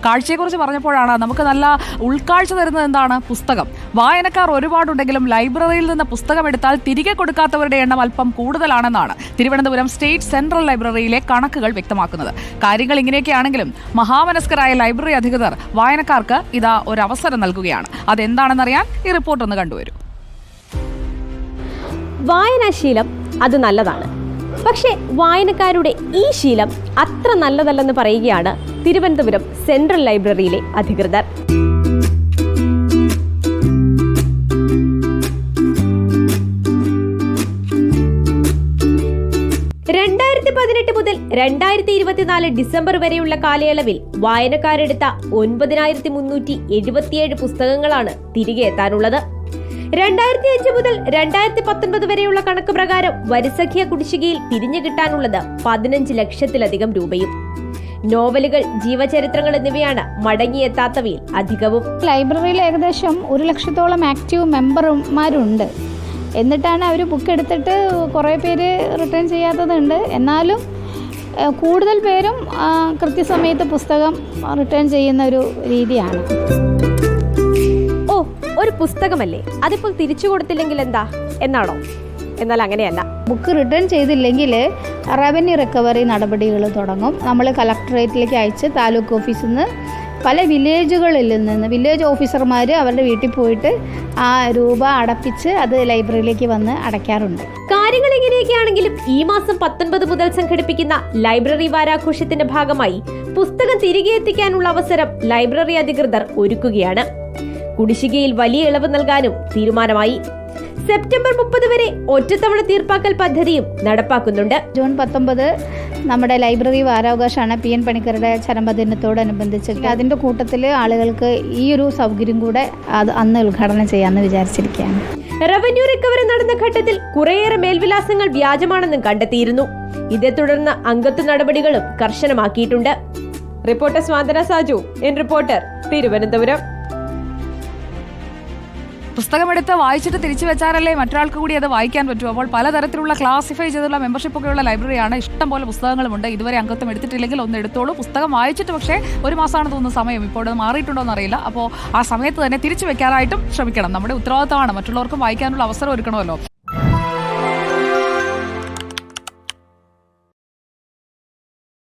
കാഴ്ചയെക്കുറിച്ച് പറഞ്ഞപ്പോഴാണ് നമുക്ക് നല്ല ഉൾക്കാഴ്ച തരുന്നത് എന്താണ്? പുസ്തകം. വായനക്കാർ ഒരുപാടുണ്ടെങ്കിലും ലൈബ്രറിയിൽ നിന്ന് പുസ്തകം എടുത്താൽ തിരികെ കൊടുക്കാത്തവരുടെ എണ്ണം അല്പം കൂടുതലാണെന്നാണ് തിരുവനന്തപുരം സ്റ്റേറ്റ് സെൻട്രൽ ലൈബ്രറിയിലെ കണക്കുകൾ വ്യക്തമാക്കുന്നത്. കാര്യങ്ങൾ ഇങ്ങനെയൊക്കെയാണെങ്കിലും മഹാമനസ്കരായ ലൈബ്രറി അധികൃതർ വായനക്കാർക്ക് ഇതാ ഒരു അവസരം നൽകുകയാണ്. അതെന്താണെന്നറിയാൻ ഈ റിപ്പോർട്ട് ഒന്ന് കണ്ടുവരൂ. വായനാശീലം അത് നല്ലതാണ്. പക്ഷേ വായനക്കാരുടെ ഈ ശീലം അത്ര നല്ലതല്ലെന്ന് പറയുകയാണ് തിരുവനന്തപുരം സെൻട്രൽ ലൈബ്രറിയിലെ അധികൃതർ. 2018 മുതൽ 2024 ഡിസംബർ വരെയുള്ള കാലയളവിൽ വായനക്കാരെടുത്ത 9377 പുസ്തകങ്ങളാണ് തിരികെ എത്താനുള്ളത്. 2005 മുതൽ 2019 വരെയുള്ള കണക്ക് പ്രകാരം വരിസംഖ്യ കുടിശ്ശികയിൽ തിരിഞ്ഞു കിട്ടാനുള്ളത് 15 ലക്ഷത്തിലധികം രൂപയും. നോവലുകൾ, ജീവചരിത്രങ്ങൾ എന്നിവയാണ് മടങ്ങിയെത്താത്തവയിൽ അധികവും. ലൈബ്രറിയിൽ ഏകദേശം 1 ലക്ഷത്തോളം ആക്റ്റീവ് മെമ്പർമാരുണ്ട്. എന്നിട്ടാണ് അവർ ബുക്ക് എടുത്തിട്ട് കുറേ പേര് റിട്ടേൺ ചെയ്യാത്തതുണ്ട്. എന്നാലും കൂടുതൽ പേരും കൃത്യസമയത്ത് പുസ്തകം റിട്ടേൺ ചെയ്യുന്ന ഒരു രീതിയാണ്. ഒരു പുസ്തകമല്ലേ, അതിപ്പോൾ തിരിച്ചു കൊടുത്തില്ലെങ്കിൽ എന്താ എന്നാണോ? എന്നാൽ അങ്ങനെയല്ല. ബുക്ക് റിട്ടേൺ ചെയ്തില്ലെങ്കിൽ റവന്യൂ റിക്കവറി നടപടികൾ തുടങ്ങും. നമ്മൾ കളക്ടറേറ്റിലേക്ക് അയച്ച് താലൂക്ക് ഓഫീസിൽ നിന്ന് പല വില്ലേജുകളിൽ നിന്ന് വില്ലേജ് ഓഫീസർമാർ അവരുടെ വീട്ടിൽ പോയിട്ട് ആ രൂപ അടപ്പിച്ച് അത് ലൈബ്രറിയിലേക്ക് വന്ന് അടയ്ക്കാറുണ്ട്. കാര്യങ്ങൾ എങ്ങനെയൊക്കെയാണെങ്കിലും ഈ മാസം 19 മുതൽ സംഘടിപ്പിക്കുന്ന ലൈബ്രറി വാരാഘോഷത്തിന്റെ ഭാഗമായി പുസ്തകം തിരികെ എത്തിക്കാനുള്ള അവസരം ലൈബ്രറി അധികൃതർ ഒരുക്കുകയാണ്. കുടിശ്ശികയിൽ വലിയ ഇളവ് നൽകാനും തീരുമാനമായി. സെപ്റ്റംബർ 30 വരെ ഒറ്റത്തവണ തീർപ്പാക്കൽ പദ്ധതിയും നടപ്പാക്കുന്നുണ്ട്. ജൂൺ 19 നമ്മുടെ ലൈബ്രറി വാരാവകാശമാണ്. PN പണിക്കരുടെ ചരമദിനത്തോടനുബന്ധിച്ചിട്ട് അതിൻ്റെ കൂട്ടത്തിൽ ആളുകൾക്ക് ഈ ഒരു സൗകര്യം കൂടെ അത് അന്ന് ഉദ്ഘാടനം ചെയ്യാമെന്ന് വിചാരിച്ചിരിക്കുകയാണ്. റവന്യൂ റിക്കവറി നടന്ന ഘട്ടത്തിൽ കുറേയേറെ മേൽവിലാസങ്ങൾ വ്യാജമാണെന്നും കണ്ടെത്തിയിരുന്നു. ഇതേ തുടർന്ന് അംഗത്വ നടപടികളും കർശനമാക്കിയിട്ടുണ്ട്. Reporter Swanthana Saju, reporter, Thiruvananthapuram. പുസ്തകമെടുത്ത് വായിച്ചിട്ട് തിരിച്ചു വെച്ചാലല്ലേ മറ്റൊരാൾക്ക് കൂടി അത് വായിക്കാൻ പറ്റൂ. അപ്പോൾ പലതരത്തിലുള്ള ക്ലാസിഫൈ ചെയ്തിട്ടുള്ള മെമ്പർഷിപ്പൊക്കെയുള്ള ലൈബ്രറിയാണ്. ഇഷ്ടം പോലെ പുസ്തകങ്ങളുമുണ്ട്. ഇതുവരെ അംഗത്വം എടുത്തിട്ടില്ലെങ്കിൽ ഒന്ന് എടുത്തോളൂ. പുസ്തകം വായിച്ചിട്ട് പക്ഷേ 1 മാസമാണ് തോന്നുന്ന സമയം. ഇപ്പോൾ അത് മാറിയിട്ടുണ്ടോ എന്നറിയില്ല. അപ്പോൾ ആ സമയത്ത് തന്നെ തിരിച്ചു വെക്കാനായിട്ടും ശ്രമിക്കണം. നമ്മുടെ ഉത്തരവാദിത്തമാണ്. മറ്റുള്ളവർക്കും വായിക്കാനുള്ള അവസരം ഒരുക്കണമല്ലോ.